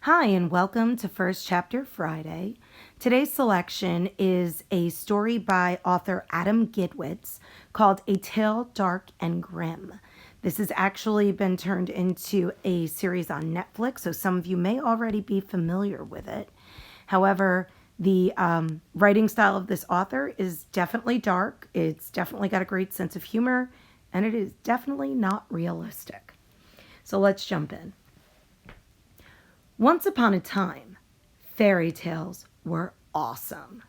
Hi, and welcome to First Chapter Friday. Today's selection is a story by author Adam Gidwitz called A Tale Dark and Grim. This has actually been turned into a series on Netflix, so some of you may already be familiar with it. However, the writing style of this author is definitely dark. It's definitely got a great sense of humor, and it is definitely not realistic. So let's jump in. Once upon a time, fairy tales were awesome.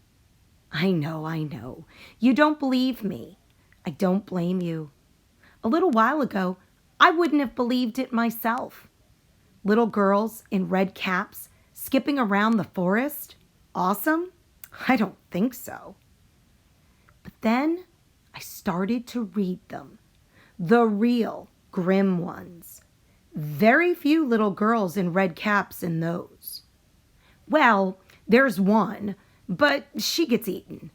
I know. You don't believe me. I don't blame you. A little while ago, I wouldn't have believed it myself. Little girls in red caps skipping around the forest? Awesome? I don't think so. But then I started to read them. The real Grimm ones. Very few little girls in red caps in those. Well, there's one, but she gets eaten.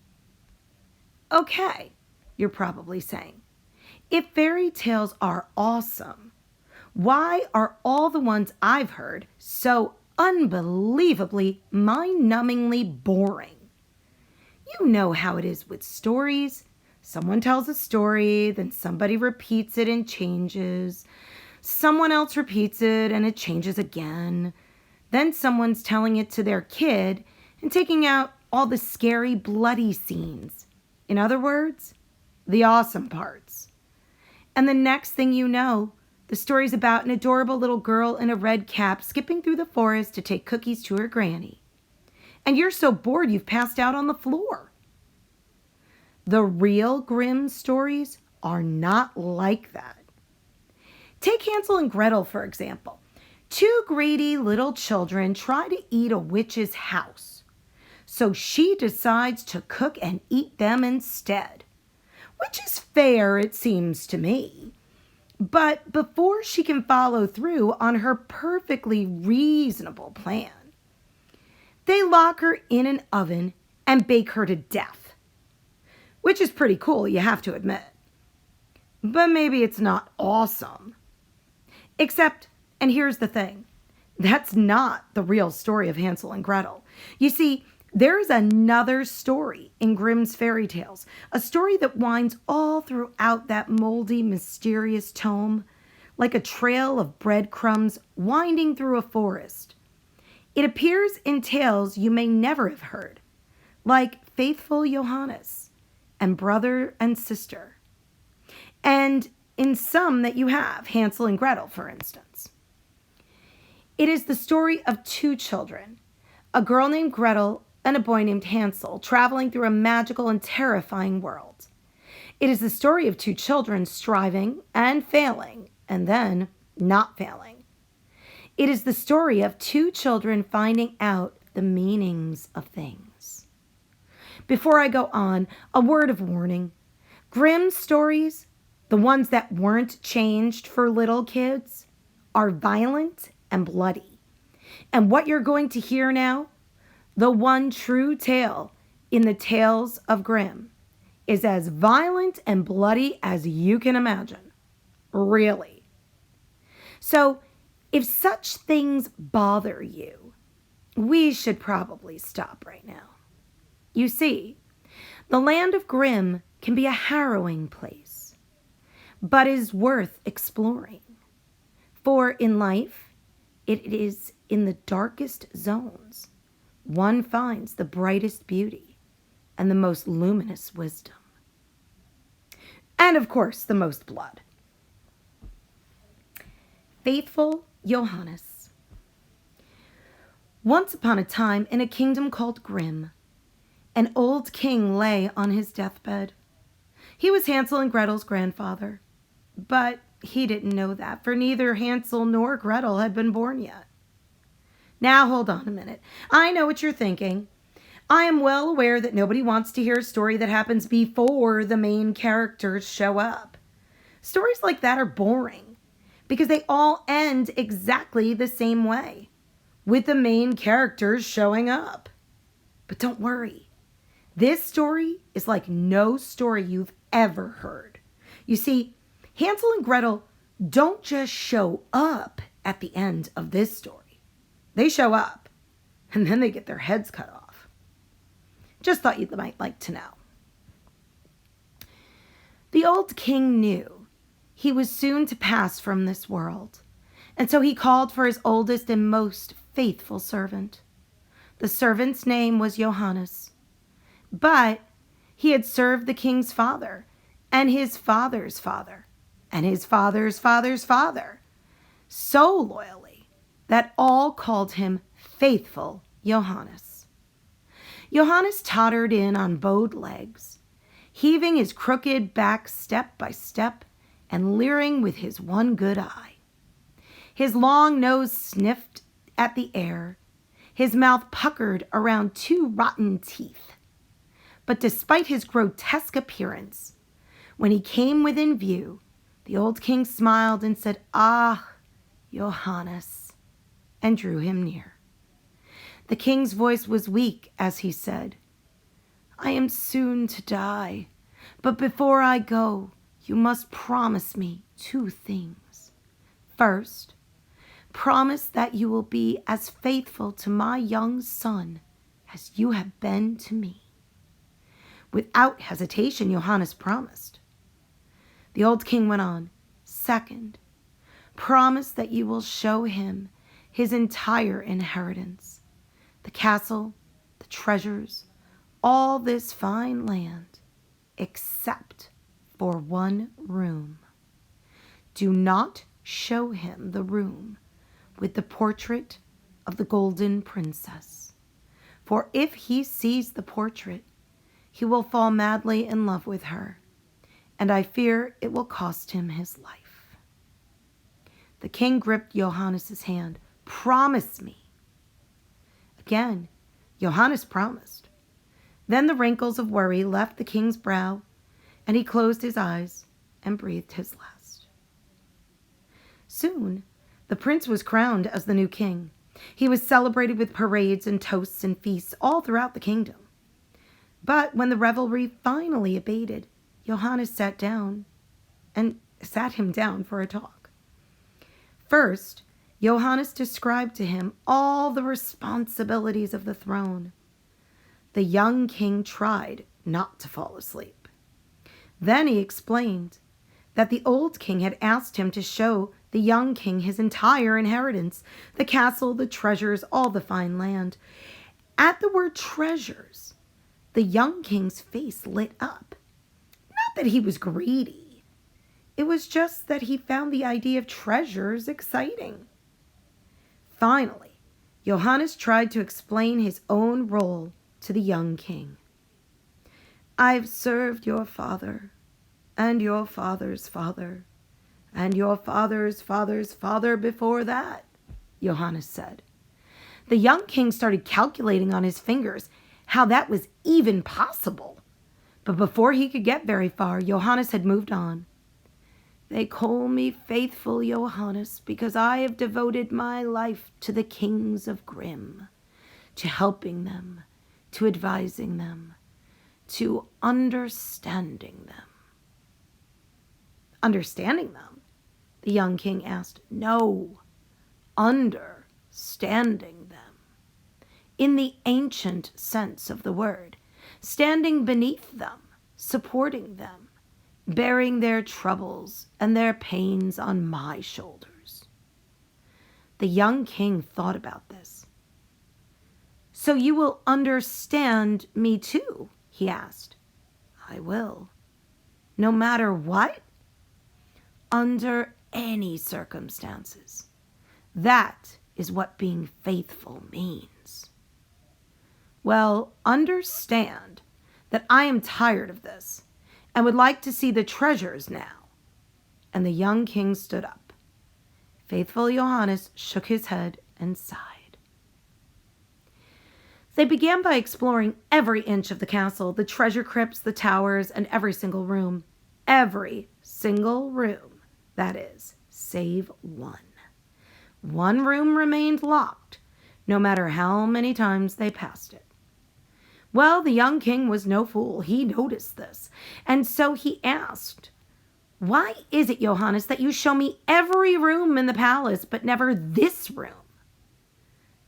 Okay, you're probably saying. If fairy tales are awesome, why are all the ones I've heard so unbelievably, mind-numbingly boring? You know how it is with stories. Someone tells a story, then somebody repeats it and changes. Someone else repeats it and it changes again. Then someone's telling it to their kid and taking out all the scary, bloody scenes. In other words, the awesome parts. And the next thing you know, the story's about an adorable little girl in a red cap skipping through the forest to take cookies to her granny. And you're so bored you've passed out on the floor. The real Grimm stories are not like that. Take Hansel and Gretel, for example. Two greedy little children try to eat a witch's house. So she decides to cook and eat them instead. Which is fair, it seems to me. But before she can follow through on her perfectly reasonable plan, they lock her in an oven and bake her to death. Which is pretty cool, you have to admit. But maybe it's not awesome. Except, and here's the thing, that's not the real story of Hansel and Gretel. You see, there's another story in Grimm's fairy tales, a story that winds all throughout that moldy, mysterious tome, like a trail of breadcrumbs winding through a forest. It appears in tales you may never have heard, like Faithful Johannes and Brother and Sister, and in some that you have, Hansel and Gretel, for instance. It is the story of two children, a girl named Gretel and a boy named Hansel, traveling through a magical and terrifying world. It is the story of two children striving and failing, and then not failing. It is the story of two children finding out the meanings of things. Before I go on, a word of warning. Grimm's stories, the ones that weren't changed for little kids, are violent and bloody. And what you're going to hear now, the one true tale in the tales of Grimm, is as violent and bloody as you can imagine. Really. So, if such things bother you, we should probably stop right now. You see, the land of Grimm can be a harrowing place, but is worth exploring. For in life, it is in the darkest zones one finds the brightest beauty and the most luminous wisdom. And of course, the most blood. Faithful Johannes. Once upon a time, in a kingdom called Grimm, an old king lay on his deathbed. He was Hansel and Gretel's grandfather, but he didn't know that, for neither Hansel nor Gretel had been born yet. Now, hold on a minute. I know what you're thinking. I am well aware that nobody wants to hear a story that happens before the main characters show up. Stories like that are boring because they all end exactly the same way, with the main characters showing up. But don't worry. This story is like no story you've ever heard. You see, Hansel and Gretel don't just show up at the end of this story. They show up, and then they get their heads cut off. Just thought you might like to know. The old king knew he was soon to pass from this world, and so he called for his oldest and most faithful servant. The servant's name was Johannes, but he had served the king's father, and his father's father, and his father's father's father, so loyally that all called him Faithful Johannes. Johannes tottered in on bowed legs, heaving his crooked back step by step and leering with his one good eye. His long nose sniffed at the air, his mouth puckered around two rotten teeth. But despite his grotesque appearance, when he came within view, the old king smiled and said, "Ah, Johannes," and drew him near. The king's voice was weak as he said, "I am soon to die, but before I go, you must promise me 2 things. First, promise that you will be as faithful to my young son as you have been to me." Without hesitation, Johannes promised. The old king went on, "Second, promise that you will show him his entire inheritance, the castle, the treasures, all this fine land, except for 1 room. Do not show him the room with the portrait of the golden princess, for if he sees the portrait, he will fall madly in love with her, and I fear it will cost him his life." The king gripped Johannes' hand. "Promise me." Again, Johannes promised. Then the wrinkles of worry left the king's brow, and he closed his eyes and breathed his last. Soon, the prince was crowned as the new king. He was celebrated with parades and toasts and feasts all throughout the kingdom. But when the revelry finally abated, Johannes sat him down for a talk. First, Johannes described to him all the responsibilities of the throne. The young king tried not to fall asleep. Then he explained that the old king had asked him to show the young king his entire inheritance, the castle, the treasures, all the fine land. At the word treasures, the young king's face lit up. Not that he was greedy. It was just that he found the idea of treasures exciting. Finally, Johannes tried to explain his own role to the young king. "I've served your father, and your father's father, and your father's father's father before that," Johannes said. The young king started calculating on his fingers how that was even possible. But before he could get very far, Johannes had moved on. "They call me Faithful Johannes because I have devoted my life to the kings of Grimm, to helping them, to advising them, to understanding them." "Understanding them?" the young king asked. "No, understanding them. In the ancient sense of the word, standing beneath them, supporting them, bearing their troubles and their pains on my shoulders." The young king thought about this. "So you will understand me too?" he asked. "I will." "No matter what?" "Under any circumstances. That is what being faithful means." "Well, understand that I am tired of this and would like to see the treasures now." And the young king stood up. Faithful Johannes shook his head and sighed. They began by exploring every inch of the castle, the treasure crypts, the towers, and every single room. Every single room, that is, save one. One room remained locked, no matter how many times they passed it. Well, the young king was no fool. He noticed this. And so he asked, "Why is it, Johannes, that you show me every room in the palace, but never this room?"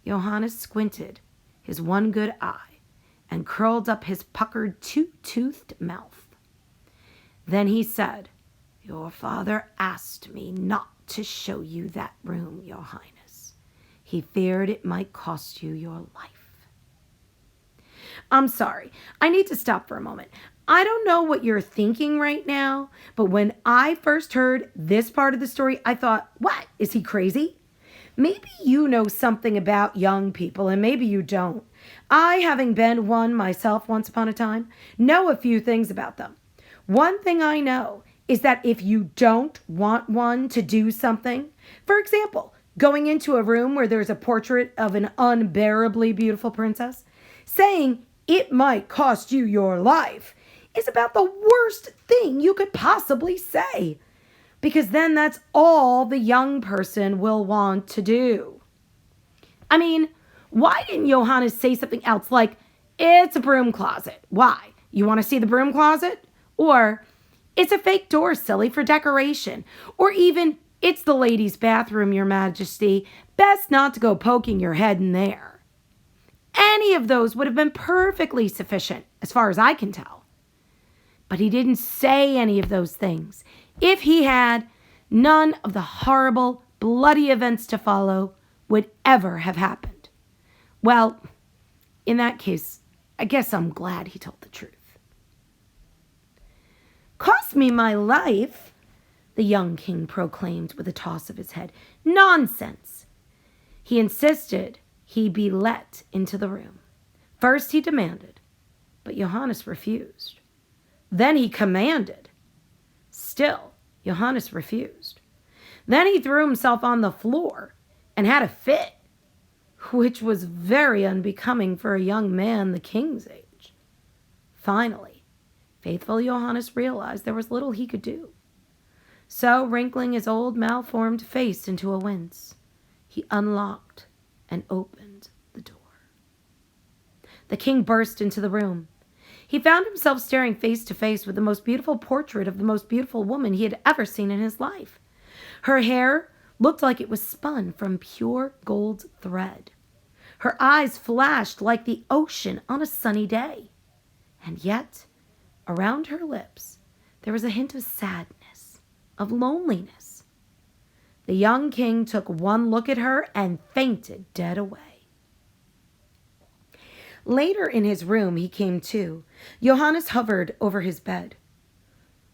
Johannes squinted his one good eye and curled up his puckered two-toothed mouth. Then he said, "Your father asked me not to show you that room, Your Highness. He feared it might cost you your life." I'm sorry, I need to stop for a moment. I don't know what you're thinking right now, but when I first heard this part of the story, I thought, what? Is he crazy? Maybe you know something about young people, and maybe you don't. I, having been one myself once upon a time, know a few things about them. One thing I know is that if you don't want one to do something, for example, going into a room where there's a portrait of an unbearably beautiful princess, saying it might cost you your life is about the worst thing you could possibly say, because then that's all the young person will want to do. I mean, why didn't Johannes say something else like, "It's a broom closet"? Why? You want to see the broom closet? Or, "It's a fake door, silly, for decoration." Or even, "It's the ladies' bathroom, Your Majesty. Best not to go poking your head in there." Any of those would have been perfectly sufficient, as far as I can tell. But he didn't say any of those things. If he had, none of the horrible, bloody events to follow would ever have happened. Well, in that case, I guess I'm glad he told the truth. "Cost me my life," the young king proclaimed with a toss of his head. "Nonsense." He insisted he be let into the room. First he demanded, but Johannes refused. Then he commanded. Still, Johannes refused. Then he threw himself on the floor and had a fit, which was very unbecoming for a young man the king's age. Finally, faithful Johannes realized there was little he could do. So, wrinkling his old malformed face into a wince, he unlocked and opened the door. The king burst into the room. He found himself staring face to face with the most beautiful portrait of the most beautiful woman he had ever seen in his life. Her hair looked like it was spun from pure gold thread. Her eyes flashed like the ocean on a sunny day. And yet, around her lips, there was a hint of sadness, of loneliness. The young king took one look at her and fainted dead away. Later in his room he came to. Johannes hovered over his bed.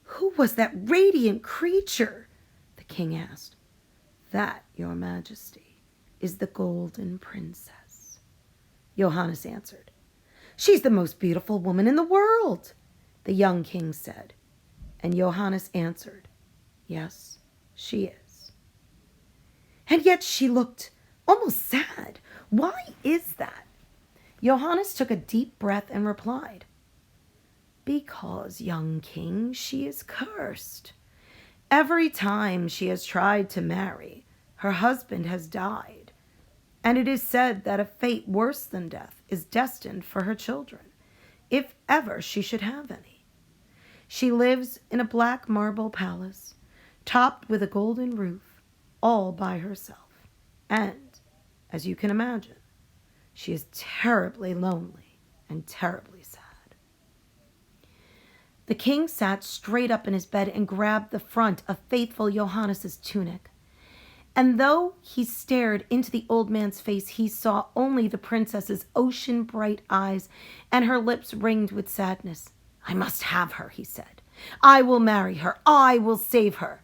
"Who was that radiant creature?" the king asked. "That, Your Majesty, is the Golden Princess," Johannes answered. "She's the most beautiful woman in the world," the young king said. And Johannes answered, "Yes, she is." "And yet she looked almost sad. Why is that?" Johannes took a deep breath and replied, "Because, young king, she is cursed. Every time she has tried to marry, her husband has died, and it is said that a fate worse than death is destined for her children, if ever she should have any. She lives in a black marble palace, topped with a golden roof, all by herself, and, as you can imagine, she is terribly lonely and terribly sad." The king sat straight up in his bed and grabbed the front of faithful Johannes's tunic. And though he stared into the old man's face, he saw only the princess's ocean-bright eyes and her lips ringed with sadness. "I must have her," he said. "I will marry her. I will save her."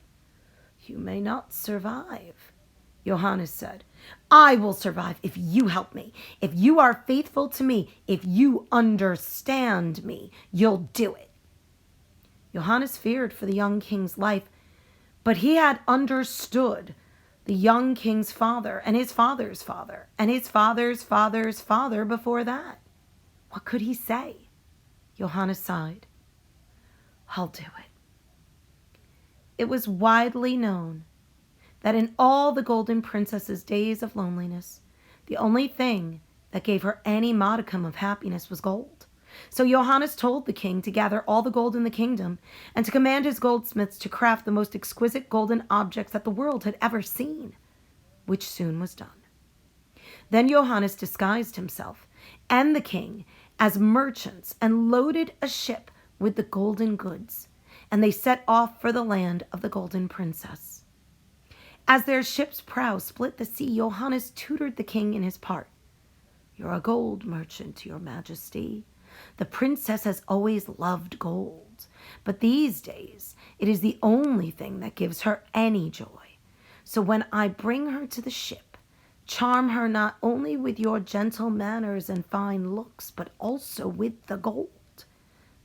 "You may not survive," Johannes said. "I will survive if you help me. If you are faithful to me, if you understand me, you'll do it." Johannes feared for the young king's life, but he had understood the young king's father and his father's father and his father's father's father before that. What could he say? Johannes sighed. "I'll do it." It was widely known that in all the Golden Princess's days of loneliness, the only thing that gave her any modicum of happiness was gold. So Johannes told the king to gather all the gold in the kingdom and to command his goldsmiths to craft the most exquisite golden objects that the world had ever seen, which soon was done. Then Johannes disguised himself and the king as merchants and loaded a ship with the golden goods, and they set off for the land of the golden princess. As their ship's prow split the sea, Johannes tutored the king in his part. "You're a gold merchant, your majesty. The princess has always loved gold, but these days it is the only thing that gives her any joy. So when I bring her to the ship, charm her not only with your gentle manners and fine looks, but also with the gold.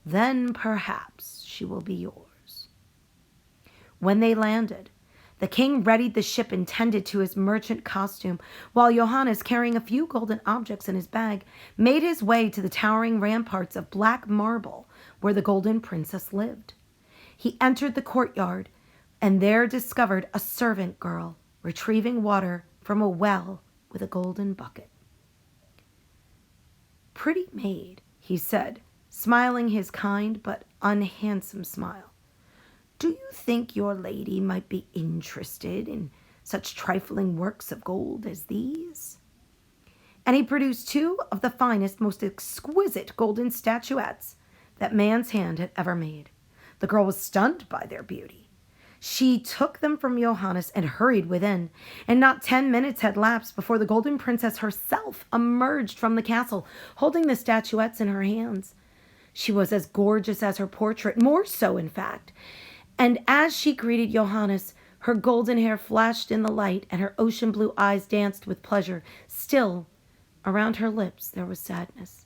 Then perhaps she will be yours." When they landed, the king readied the ship and tended to his merchant costume, while Johannes, carrying a few golden objects in his bag, made his way to the towering ramparts of black marble where the golden princess lived. He entered the courtyard and there discovered a servant girl retrieving water from a well with a golden bucket. "Pretty maid," he said, smiling his kind but unhandsome smile. "Do you think your lady might be interested in such trifling works of gold as these?" And he produced two of the finest, most exquisite golden statuettes that man's hand had ever made. The girl was stunned by their beauty. She took them from Johannes and hurried within, and not 10 minutes had lapsed before the golden princess herself emerged from the castle, holding the statuettes in her hands. She was as gorgeous as her portrait, more so in fact. And as she greeted Johannes, her golden hair flashed in the light and her ocean blue eyes danced with pleasure. Still, around her lips there was sadness.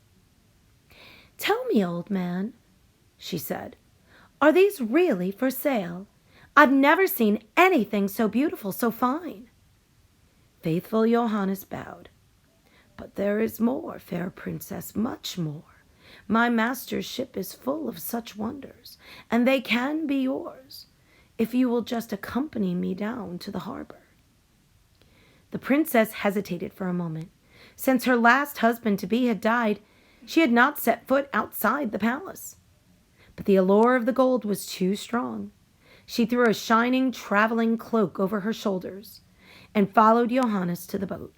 "Tell me, old man," she said, "are these really for sale? I've never seen anything so beautiful, so fine." Faithful Johannes bowed. "But there is more, fair princess, much more. My master's ship is full of such wonders, and they can be yours, if you will just accompany me down to the harbor." The princess hesitated for a moment. Since her last husband-to-be had died, she had not set foot outside the palace. But the allure of the gold was too strong. She threw a shining traveling cloak over her shoulders and followed Johannes to the boat.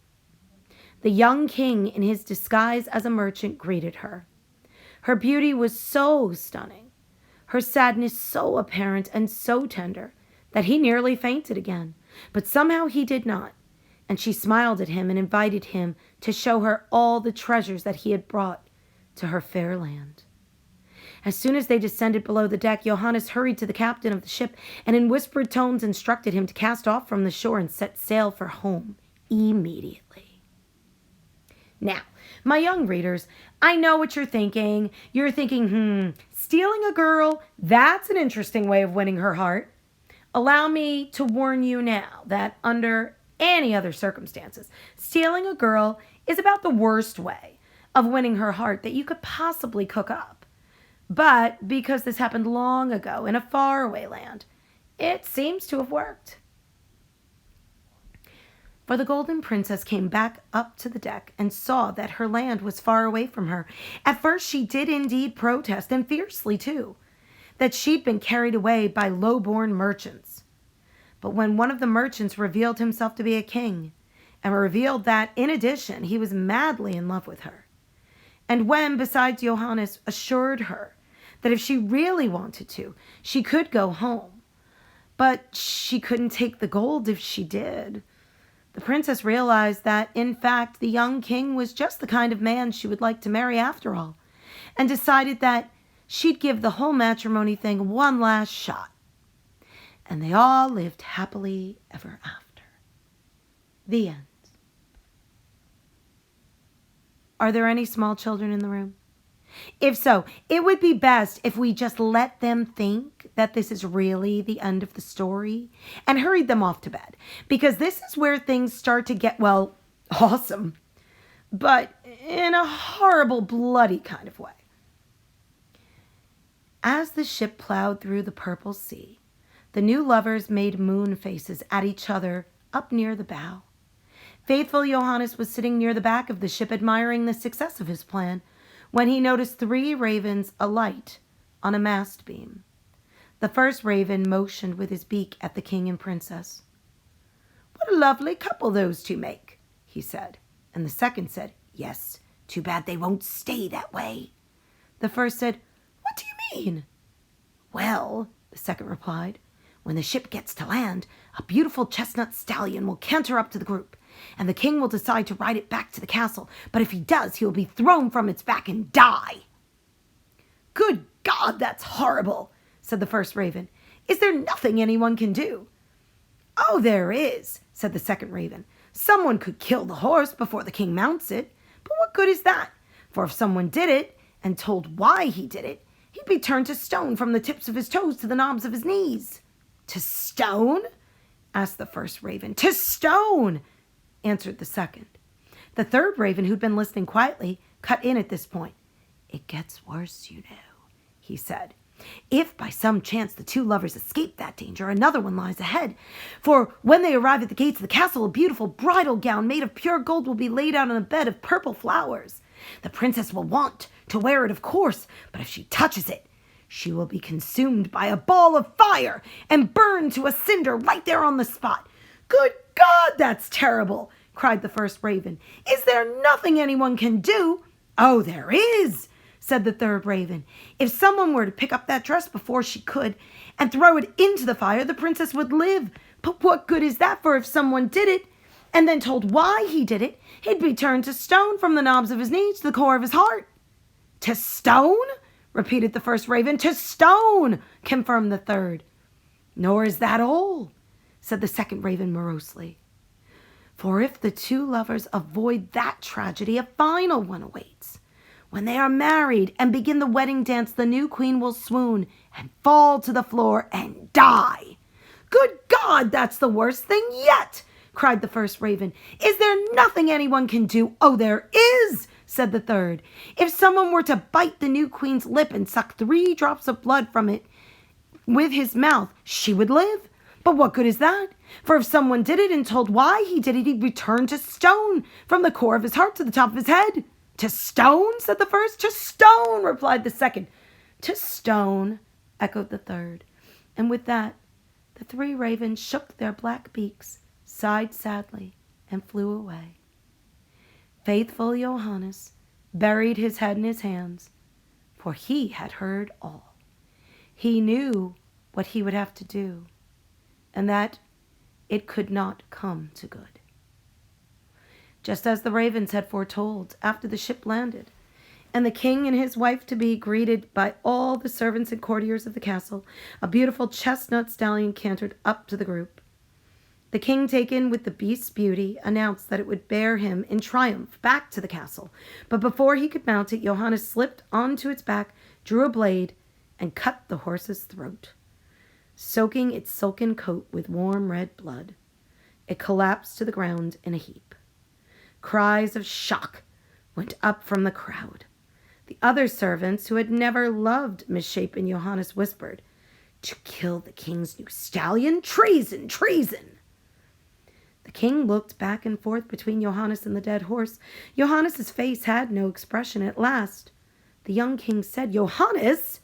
The young king, in his disguise as a merchant, greeted her. Her beauty was so stunning, her sadness so apparent and so tender, that he nearly fainted again. But somehow he did not, and she smiled at him and invited him to show her all the treasures that he had brought to her fair land. As soon as they descended below the deck, Johannes hurried to the captain of the ship and in whispered tones instructed him to cast off from the shore and set sail for home immediately. Now, my young readers, I know what you're thinking. You're thinking, stealing a girl, that's an interesting way of winning her heart. Allow me to warn you now that under any other circumstances, stealing a girl is about the worst way of winning her heart that you could possibly cook up. But because this happened long ago in a faraway land, it seems to have worked. For the golden princess came back up to the deck and saw that her land was far away from her. At first she did indeed protest, and fiercely too, that she'd been carried away by low-born merchants. But when one of the merchants revealed himself to be a king, and revealed that, in addition, he was madly in love with her, and when, besides Johannes, assured her that if she really wanted to, she could go home, but she couldn't take the gold if she did, the princess realized that, in fact, the young king was just the kind of man she would like to marry after all, and decided that she'd give the whole matrimony thing one last shot. And they all lived happily ever after. The end. Are there any small children in the room? If so, it would be best if we just let them think that this is really the end of the story and hurried them off to bed, because this is where things start to get, well, awesome, but in a horrible, bloody kind of way. As the ship plowed through the purple sea, the new lovers made moon faces at each other up near the bow. Faithful Johannes was sitting near the back of the ship admiring the success of his plan when he noticed 3 ravens alight on a mast beam. The first raven motioned with his beak at the king and princess. "What a lovely couple those two make," he said, And the second said, "Yes, too bad they won't stay that way." The first said, "What do you mean?" "Well," the second replied, "when the ship gets to land, a beautiful chestnut stallion will canter up to the group, and the king will decide to ride it back to the castle. But if he does, he will be thrown from its back and die." "Good God, that's horrible," said the first raven. "Is there nothing anyone can do?" "Oh, there is," said the second raven. "Someone could kill the horse before the king mounts it. But what good is that? For if someone did it and told why he did it, he'd be turned to stone from the tips of his toes to the knobs of his knees." "To stone?" asked the first raven. "To stone," answered the second. The third raven, who'd been listening quietly, cut in at this point. "It gets worse, you know," he said. "If by some chance the two lovers escape that danger, another one lies ahead. For when they arrive at the gates of the castle, a beautiful bridal gown made of pure gold will be laid out on a bed of purple flowers. The princess will want to wear it, of course, but if she touches it, she will be consumed by a ball of fire and burned to a cinder right there on the spot." "Good God, that's terrible," cried the first raven. "Is there nothing anyone can do?" "Oh, there is," said the third raven. "If someone were to pick up that dress before she could and throw it into the fire, the princess would live. But what good is that? For if someone did it and then told why he did it, he'd be turned to stone from the knobs of his knees to the core of his heart." "To stone?" repeated the first raven. "To stone," confirmed the third. "Nor is that all," said the second raven morosely. "For if the two lovers avoid that tragedy, a final one awaits. When they are married and begin the wedding dance, the new queen will swoon and fall to the floor and die." "Good God, that's the worst thing yet," cried the first raven. "Is there nothing anyone can do?" "Oh, there is," said the third. "If someone were to bite the new queen's lip and suck 3 drops of blood from it with his mouth, she would live. But what good is that? For if someone did it and told why he did it, he'd be turned to stone from the core of his heart to the top of his head." "To stone?" said the first. "To stone," replied the second. "To stone," echoed the third. And with that, the 3 ravens shook their black beaks, sighed sadly, and flew away. Faithful Johannes buried his head in his hands, for he had heard all. He knew what he would have to do, and that it could not come to good. Just as the ravens had foretold, after the ship landed, and the king and his wife-to-be greeted by all the servants and courtiers of the castle, a beautiful chestnut stallion cantered up to the group. The king, taken with the beast's beauty, announced that it would bear him in triumph back to the castle. But before he could mount it, Johannes slipped onto its back, drew a blade, and cut the horse's throat, soaking its silken coat with warm red blood. It collapsed to the ground in a heap. Cries of shock went up from the crowd. The other servants, who had never loved misshapen Johannes, whispered, "To kill the king's new stallion? Treason! Treason!" The king looked back and forth between Johannes and the dead horse. Johannes's face had no expression. At last, the young king said, "Johannes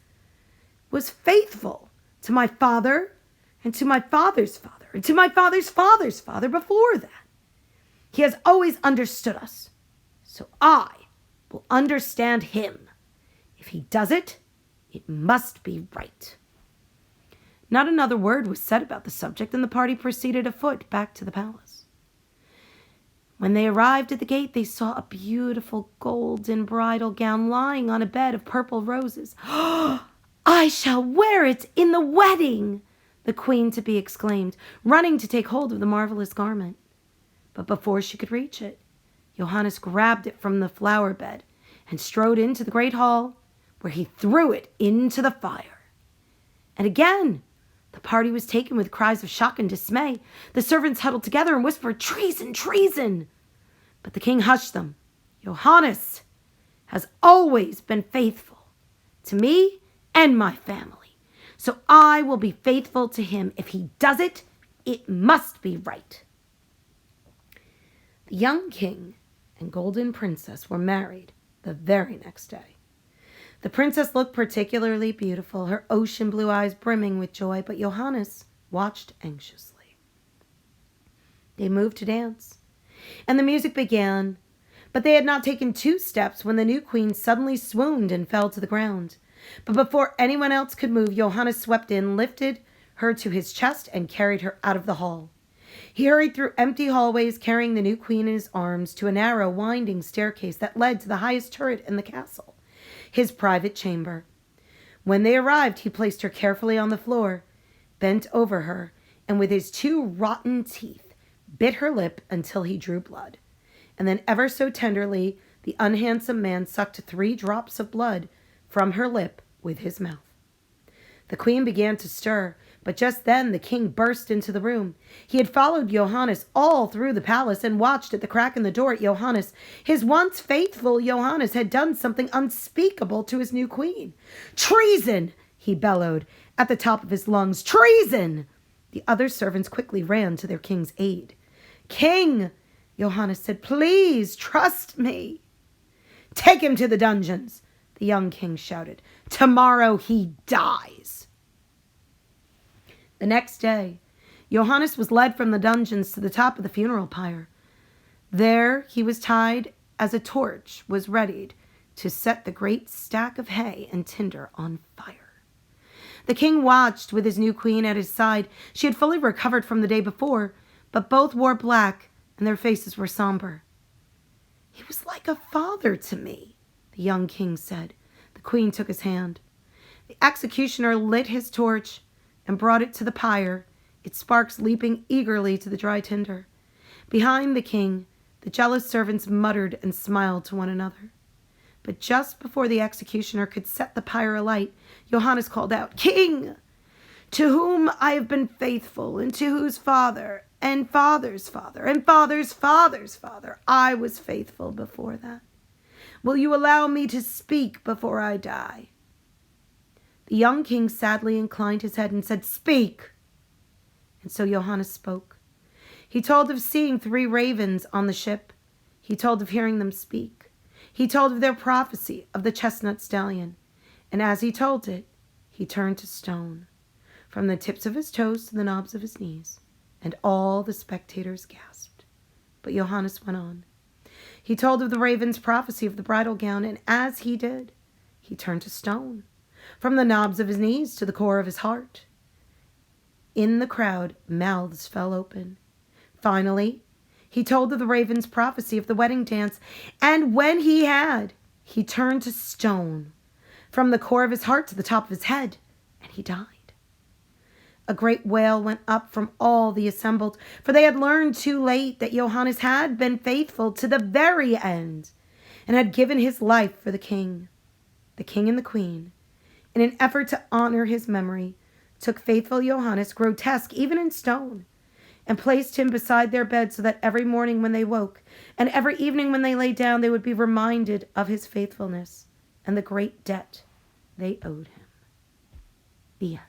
was faithful to my father and to my father's father and to my father's father's father before that. He has always understood us, so I will understand him. If he does it, it must be right." Not another word was said about the subject, and the party proceeded afoot back to the palace. When they arrived at the gate, they saw a beautiful golden bridal gown lying on a bed of purple roses. "I shall wear it in the wedding," the queen-to-be exclaimed, running to take hold of the marvelous garment. But before she could reach it, Johannes grabbed it from the flower bed and strode into the great hall, where he threw it into the fire. And again, the party was taken with cries of shock and dismay. The servants huddled together and whispered, "Treason! Treason!" But the king hushed them. "Johannes has always been faithful to me and my family, so I will be faithful to him. If he does it, it must be right." The young king and golden princess were married the very next day. The princess looked particularly beautiful, her ocean blue eyes brimming with joy, but Johannes watched anxiously. They moved to dance, and the music began. But they had not taken 2 steps when the new queen suddenly swooned and fell to the ground. But before anyone else could move, Johannes swept in, lifted her to his chest, and carried her out of the hall. He hurried through empty hallways, carrying the new queen in his arms, to a narrow, winding staircase that led to the highest turret in the castle, his private chamber. When they arrived, he placed her carefully on the floor, bent over her, and with his 2 rotten teeth, bit her lip until he drew blood. And then ever so tenderly, the unhandsome man sucked 3 drops of blood from her lip with his mouth. The queen began to stir, but just then the king burst into the room. He had followed Johannes all through the palace and watched at the crack in the door at Johannes. His once faithful Johannes had done something unspeakable to his new queen. "Treason!" he bellowed at the top of his lungs. "Treason!" The other servants quickly ran to their king's aid. "King," Johannes said, "please trust me." "Take him to the dungeons," the young king shouted. "Tomorrow he dies." The next day, Johannes was led from the dungeons to the top of the funeral pyre. There he was tied as a torch was readied to set the great stack of hay and tinder on fire. The king watched with his new queen at his side. She had fully recovered from the day before, but both wore black and their faces were somber. "He was like a father to me," the young king said. The queen took his hand. The executioner lit his torch and brought it to the pyre, its sparks leaping eagerly to the dry tinder. Behind the king, the jealous servants muttered and smiled to one another. But just before the executioner could set the pyre alight, Johannes called out, "King, to whom I have been faithful, and to whose father and father's father and father's father's father I was faithful before that. Will you allow me to speak before I die?" The young king sadly inclined his head and said, "Speak." And so Johannes spoke. He told of seeing 3 ravens on the ship. He told of hearing them speak. He told of their prophecy of the chestnut stallion. And as he told it, he turned to stone, from the tips of his toes to the knobs of his knees, and all the spectators gasped. But Johannes went on. He told of the raven's prophecy of the bridal gown, and as he did, he turned to stone, from the knobs of his knees to the core of his heart. In the crowd, mouths fell open. Finally, he told of the raven's prophecy of the wedding dance, and when he had, he turned to stone, from the core of his heart to the top of his head, and he died. A great wail went up from all the assembled, for they had learned too late that Johannes had been faithful to the very end, and had given his life for the king. The king and the queen, in an effort to honor his memory, took faithful Johannes, grotesque even in stone, and placed him beside their bed so that every morning when they woke, and every evening when they lay down, they would be reminded of his faithfulness and the great debt they owed him. The end.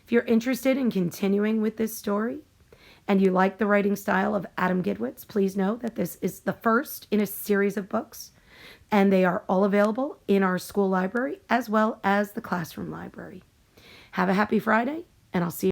If you're interested in continuing with this story, and you like the writing style of Adam Gidwitz, please know that this is the first in a series of books, and they are all available in our school library as well as the classroom library. Have a happy Friday, and I'll see you